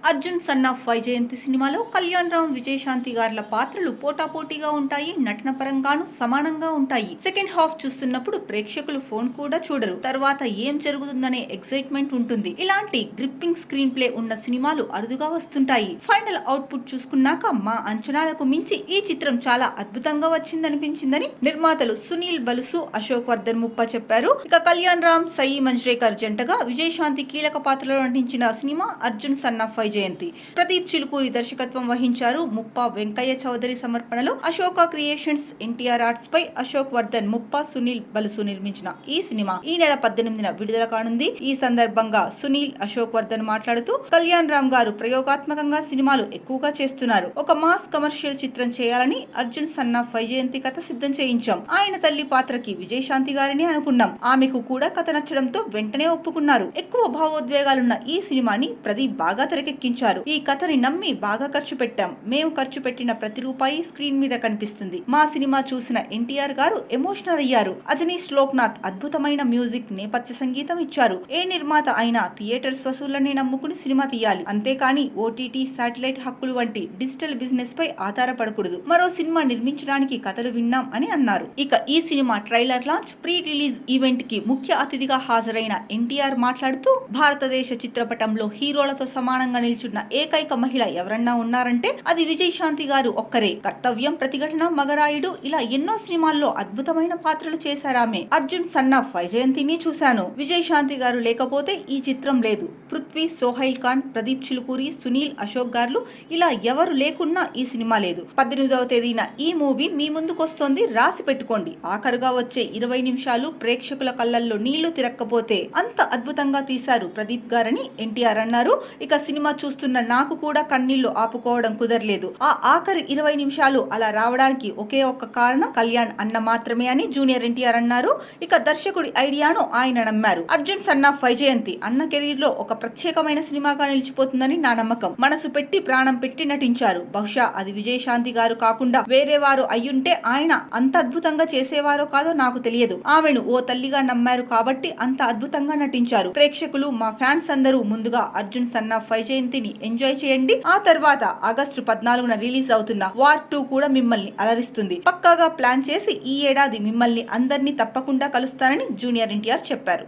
Arjun son of Vyjayanthi సినిమాలో కళ్యాణ్ రామ్, విజయశాంతి గారుల పాత్రలు పోటాపోటీగా ఉంటాయి. నటన పరంగాను సమానంగా ఉంటాయి. సెకండ్ హాఫ్ చూస్తున్నప్పుడు ప్రేక్షకులు ఫోన్ కూడా చూడరు. తర్వాత ఏం జరుగుతుందనే ఎక్సైట్మెంట్ ఉంటుంది. ఇలాంటి గ్రిప్పింగ్ స్క్రీన్ ప్లే ఉన్న సినిమాలు అరుదుగా వస్తుంటాయి. ఫైనల్ అవుట్పుట్ చూసుకున్నాక మా అంచనాలకు మించి ఈ చిత్రం చాలా అద్భుతంగా వచ్చిందనిపించిందని నిర్మాతలు సునీల్ బలుసు, అశోక్ వర్ధన్ ముప్ప చెప్పారు. ఇక కళ్యాణ్ రామ్, సయి మంజ్రేకర్ జంటగా విజయశాంతి కీలక పాత్రలో నటించిన cinema Arjun son of Vyjayanthi. Pradeep Chilukuri దర్శకత్వం వహించారు. ముప్ప వెంకయ్య చౌదరి సమర్పణలో అశోక క్రియేషన్స్, ఎన్టీఆర్ ఆర్ట్స్ పై అశోక్ వర్ధన్, ముప్ప, సునీల్ బలుసు నిర్మించిన ఈ సినిమా ఈ నెల 18న విడుదల కానుంది. ఈ సందర్భంగా సునీల్, అశోక్ వర్ధన్ మాట్లాడుతూ కళ్యాణ్ రామ్ గారు ప్రయోగాత్మకంగా సినిమాలు ఎక్కువగా చేస్తున్నారు. ఒక మాస్ కమర్షియల్ చిత్రం చేయాలని అర్జున్ సన్ ఆఫ్ వైజయంతి కథ సిద్ధం చేయించాం. ఆయన తల్లి పాత్రకి విజయశాంతి గారిని అనుకున్నాం. ఆమెకు కూడా కథ నచ్చడంతో వెంటనే ఒప్పుకున్నారు. ఎక్కువ భావోద్వేగాలున్న ఈ సినిమాని ప్రదీప్ బాగా తెరకెక్కించారు. ఈ కథని నమ్మి బాగా ఖర్చు పెట్టాం. మేము ఖర్చు పెట్టిన ప్రతి రూపాయి స్క్రీన్ మీద కనిపిస్తుంది. మా సినిమా చూసిన ఎన్టీఆర్ గారు ఎమోషనల్ అయ్యారు. అజనీష్ లోక్నాథ్ అద్భుతమైన మ్యూజిక్, నేపథ్య సంగీతం ఇచ్చారు. ఏ నిర్మాత అయినా థియేటర్స్ వసూళ్లని నమ్ముకుని సినిమా తీయాలి. అంతేకాని ఓటీటీ, శాటిలైట్ హక్కులు వంటి డిజిటల్ బిజినెస్ పై ఆధారపడకూడదు. మరో సినిమా నిర్మించడానికి కథలు విన్నాం అని అన్నారు. ఇక ఈ cinema trailer launch, pre release event కి ముఖ్య అతిథిగా హాజరైన ఎన్టీఆర్ మాట్లాడుతూ భారతదేశ చిత్రపటంలో హీరోలతో సమానంగా నిల్చున్న ఏకైక మహిళ ఎవరన్నా ఉన్నారంటే అది విజయశాంతి గారు ఒక్కరే. కర్తవ్యం, ప్రతిఘటన, మగరాయుడు ఇలా ఎన్నో సినిమాల్లో అద్భుతమైన పాత్రలు చేశారామె. అర్జున్ సన్ ఆఫ్ వైజయంతిని చూశాను. విజయశాంతి గారు లేకపోతే ఈ చిత్రం లేదు. పృథ్వీ, సోహైల్ ఖాన్, ప్రదీప్ చిలుకూరి, సునీల్, అశోక్ గారు ఇలా ఎవరు లేకున్నా ఈ సినిమా లేదు. 18వ తేదీన ఈ మూవీ మీ ముందుకొస్తోంది. రాసి పెట్టుకోండి. ఆఖరుగా వచ్చే 20 నిమిషాలు ప్రేక్షకుల కళ్ళల్లో నీళ్లు తిరక్కపోతే అంత అద్భుతంగా తీశారు ప్రదీప్ గారని ఎన్టీఆర్ అన్నారు. ఇక సినిమా చూస్తున్న నాకు కూడా కన్నీళ్లు ఆపుకోవడం కుదరలేదు. ఆ ఆఖరి 20 నిమిషాలు అలా రావడానికి ఒకే ఒక్క కారణం కళ్యాణ్ అన్న మాత్రమే అని జూనియర్ ఎన్టీఆర్ అన్నారు. ఇక దర్శకుడి ఐడియాను ఆయన నమ్మారు. అర్జున్ సన్ ఆఫ్ వైజయంతి అన్న కెరీర్ లో ఒక ప్రత్యేకమైన సినిమాగా నిలిచిపోతుందని నా నమ్మకం. మనసు పెట్టి, ప్రాణం పెట్టి నటించారు. బహుశా అది విజయశాంతి గారు కాకుండా వేరే వారు అయ్యుంటే ఆయన అంత అద్భుతంగా చేసేవారో కాదో నాకు తెలియదు. ఆమెను ఓ తల్లిగా నమ్మారు కాబట్టి అంత అద్భుతంగా నటించారు. ప్రేక్షకులు, మా ఫ్యాన్స్ అందరూ ముందుగా అర్జున్ సన్ ఆఫ్ వైజయంతిని ఎంజాయ్ చేయండి. ఆ తర్వాత ఆగస్టు 14న రిలీజ్ అవుతున్న వార్ 2 కూడా మిమ్మల్ని అలరిస్తుంది. పక్కాగా ప్లాన్ చేసి ఈ ఏడాది మిమ్మల్ని అందరినీ తప్పకుండా కలుస్తానని జూనియర్ ఎన్టీఆర్ చెప్పారు.